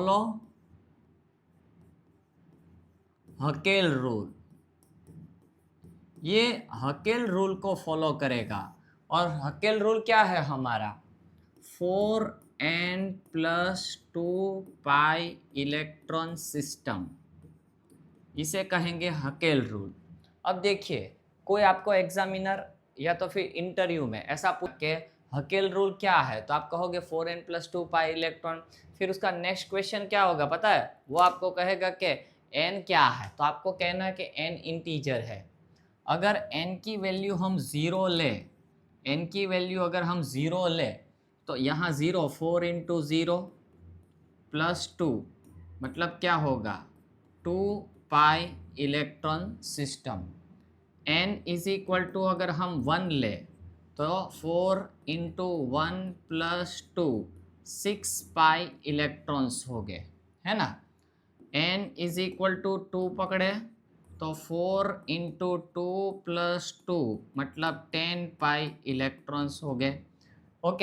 Follow Hückel rule. ये Hückel rule को follow करेगा और हकेल रूल क्या है हमारा 4n+2 इलेक्ट्रॉन सिस्टम, इसे कहेंगे हकेल रूल। अब देखिए कोई आपको एग्जामिनर या तो फिर इंटरव्यू में ऐसा पूछ के हकेल रूल क्या है तो आप कहोगे 4n+2 इलेक्ट्रॉन। फिर उसका नेक्स्ट क्वेश्चन क्या होगा पता है, वो आपको कहेगा कि n क्या है, तो आपको कहना है कि n इंटीजर है। अगर n की वैल्यू हम ज़ीरो ले, n की वैल्यू अगर हम ज़ीरो ले तो यहाँ ज़ीरो 4 × 0 + 2 मतलब क्या होगा 2 इलेक्ट्रॉन सिस्टम। n = अगर हम 1 ले तो 4 × 1 + 2 6 इलेक्ट्रॉन्स हो गए, है ना। n = 2 पकड़े तो 4 × 2 + 2 मतलब 10 इलेक्ट्रॉन्स हो गए।